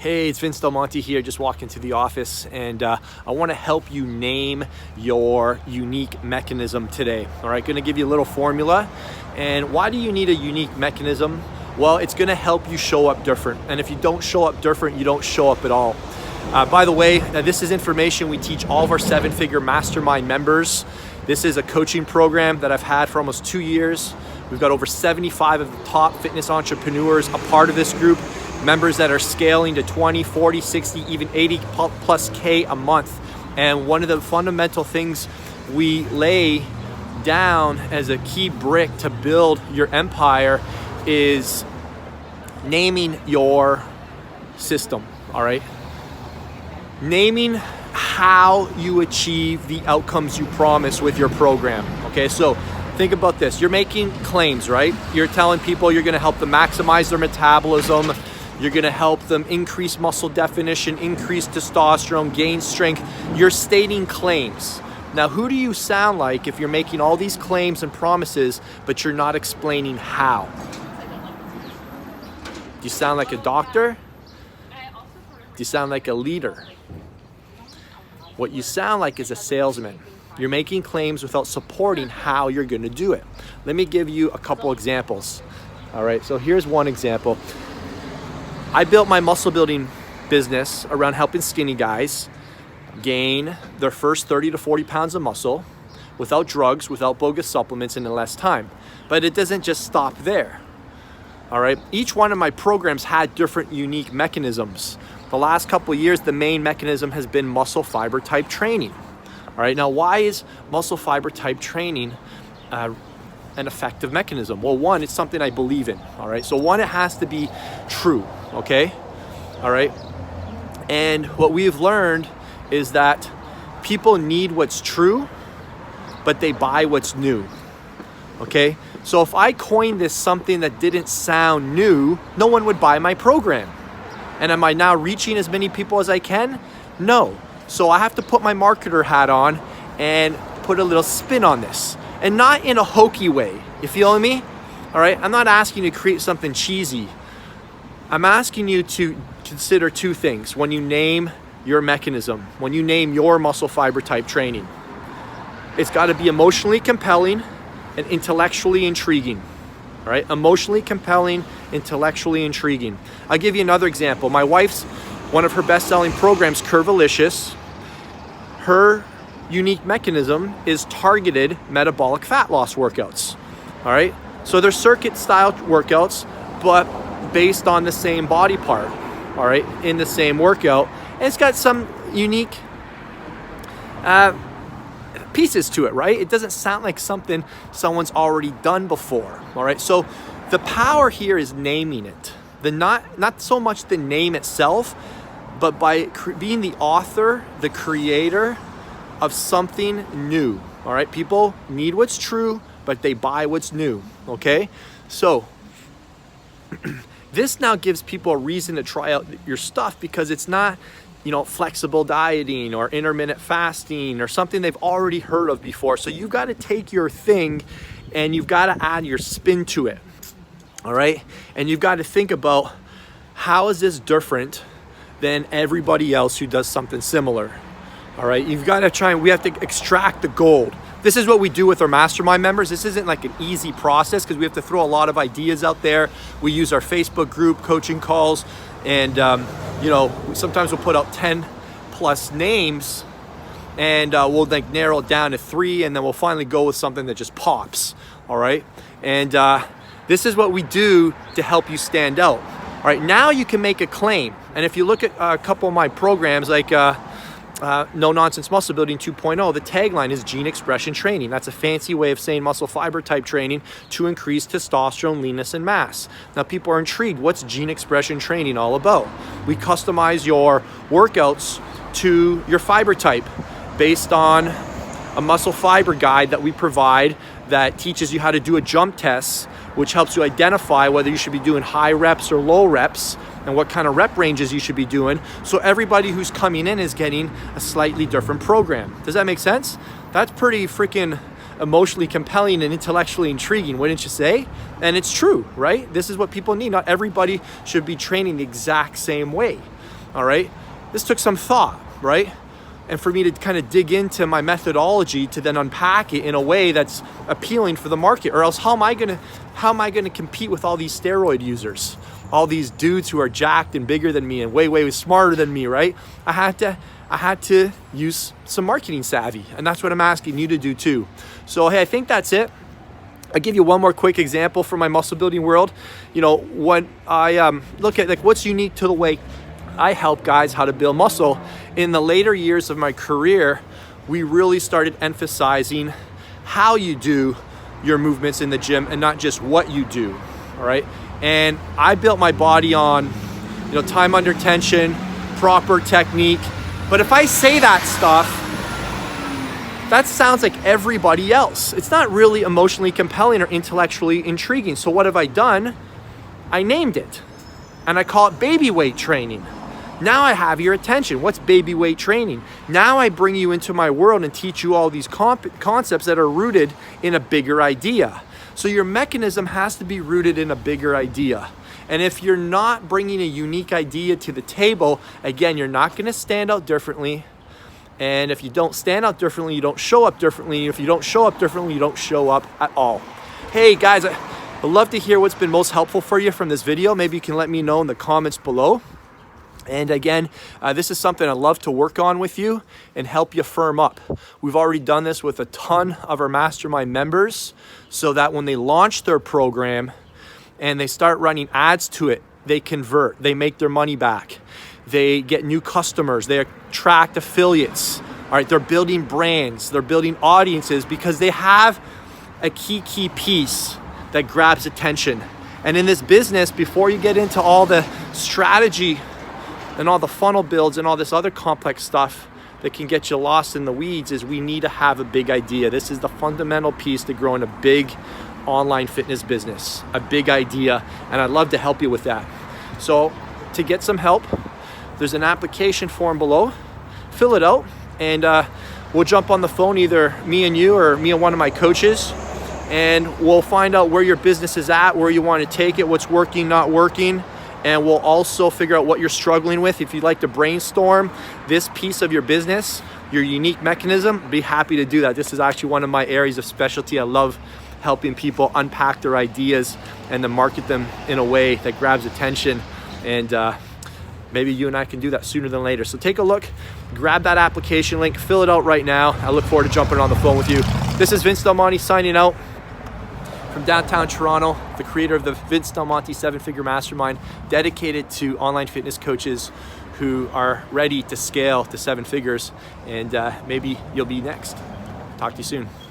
Hey, it's Monte here, just walking to the office, and I want to help you name your unique mechanism today. All right, going to give you a little formula. And why do you need a unique mechanism? Well, it's going to help you show up different. And if you don't show up different, you don't show up at all. By the way, this is information we teach all of our 7-figure Mastermind members. This is a coaching program that I've had for almost 2 years. We've got over 75 of the top fitness entrepreneurs a part of this group. Members that are scaling to 20, 40, 60, even 80 plus K a month. And one of the fundamental things we lay down as a key brick to build your empire is naming your system, all right? Naming how you achieve the outcomes you promise with your program, okay? So think about this. You're making claims, right? You're telling people you're gonna help them maximize their metabolism. You're gonna help them increase muscle definition, increase testosterone, gain strength. You're stating claims. Now, who do you sound like if you're making all these claims and promises, but you're not explaining how? Do you sound like a doctor? Do you sound like a leader? What you sound like is a salesman. You're making claims without supporting how you're gonna do it. Let me give you a couple examples. All right, so here's one example. I built my muscle building business around helping skinny guys gain their first 30 to 40 pounds of muscle without drugs, without bogus supplements, and in less time. But it doesn't just stop there. All right, each one of my programs had different unique mechanisms. The last couple of years, the main mechanism has been muscle fiber type training. All right, now why is muscle fiber type training an effective mechanism? Well, one, it's something I believe in, all right? So one, it has to be true, okay? All right? And what we've learned is that people need what's true, but they buy what's new, okay? So if I coined this something that didn't sound new, no one would buy my program. And am I now reaching as many people as I can? No. So I have to put my marketer hat on and put a little spin on this. And not in a hokey way, you feeling me? All right, I'm not asking you to create something cheesy. I'm asking you to consider two things when you name your mechanism, when you name your muscle fiber type training. It's gotta be emotionally compelling and intellectually intriguing, all right? Emotionally compelling, intellectually intriguing. I'll give you another example. My wife's, one of her best-selling programs, Curvilicious, her unique mechanism is targeted metabolic fat loss workouts, all right? So they're circuit style workouts, but based on the same body part, all right, in the same workout. And it's got some unique pieces to it, right? It doesn't sound like something someone's already done before, all right? So the power here is naming it. Not so much the name itself, but by being the author, the creator of something new, all right? People need what's true, but they buy what's new, okay? So this now gives people a reason to try out your stuff because it's not, flexible dieting or intermittent fasting or something they've already heard of before. So you got to take your thing and you've got to add your spin to it, all right? And you've got to think about, how is this different than everybody else who does something similar? All right, you've got to we have to extract the gold. This is what we do with our Mastermind members. This isn't like an easy process because we have to throw a lot of ideas out there. We use our Facebook group, coaching calls, and sometimes we'll put out 10 plus names and we'll narrow it down to 3 and then we'll finally go with something that just pops, all right? And this is what we do to help you stand out. All right, now you can make a claim. And if you look at a couple of my programs like No Nonsense Muscle Building 2.0, the tagline is gene expression training. That's a fancy way of saying muscle fiber type training to increase testosterone, leanness, and mass. Now people are intrigued. What's gene expression training all about? We customize your workouts to your fiber type based on a muscle fiber guide that we provide that teaches you how to do a jump test, which helps you identify whether you should be doing high reps or low reps and what kind of rep ranges you should be doing. So everybody who's coming in is getting a slightly different program. Does that make sense? That's pretty freaking emotionally compelling and intellectually intriguing, wouldn't you say? And it's true, right? This is what people need. Not everybody should be training the exact same way. all right? This took some thought, right? And for me to kind of dig into my methodology to then unpack it in a way that's appealing for the market, or else how am I gonna compete with all these steroid users, all these dudes who are jacked and bigger than me and way smarter than me, right? I had to use some marketing savvy, and that's what I'm asking you to do too. So hey, I think that's it. I'll give you one more quick example from my muscle building world. You know, when I look at like what's unique to the way I help guys how to build muscle, in the later years of my career, we really started emphasizing how you do your movements in the gym and not just what you do, all right? And I built my body on, you know, time under tension, proper technique. But if I say that stuff, that sounds like everybody else. It's not really emotionally compelling or intellectually intriguing. So what have I done? I named it, and I call it baby weight training. Now I have your attention. What's baby weight training? Now I bring you into my world and teach you all these concepts that are rooted in a bigger idea. So your mechanism has to be rooted in a bigger idea. And if you're not bringing a unique idea to the table, again, you're not going to stand out differently. And if you don't stand out differently, you don't show up differently. If you don't show up differently, you don't show up at all. Hey guys, I'd love to hear what's been most helpful for you from this video. Maybe you can let me know in the comments below. And again, this is something I'd love to work on with you and help you firm up. We've already done this with a ton of our Mastermind members, so that when they launch their program and they start running ads to it, they convert, they make their money back, they get new customers, they attract affiliates, all right? They're building brands, they're building audiences because they have a key piece that grabs attention. And in this business, before you get into all the strategy and all the funnel builds and all this other complex stuff that can get you lost in the weeds, is we need to have a big idea. This is the fundamental piece to growing a big online fitness business, a big idea, and I'd love to help you with that. So to get some help, there's an application form below. Fill it out, and we'll jump on the phone, either me and you or me and one of my coaches, and we'll find out where your business is at, where you want to take it, what's working, not working. And we'll also figure out what you're struggling with. If you'd like to brainstorm this piece of your business, your unique mechanism, I'd be happy to do that. This is actually one of my areas of specialty. I love helping people unpack their ideas and then market them in a way that grabs attention. And maybe you and I can do that sooner than later. So take a look, grab that application link, fill it out right now. I look forward to jumping on the phone with you. This is Vince Del Monte signing out from downtown Toronto, the creator of the Vince Del Monte 7-Figure Mastermind, dedicated to online fitness coaches who are ready to scale to 7 figures. And maybe you'll be next. Talk to you soon.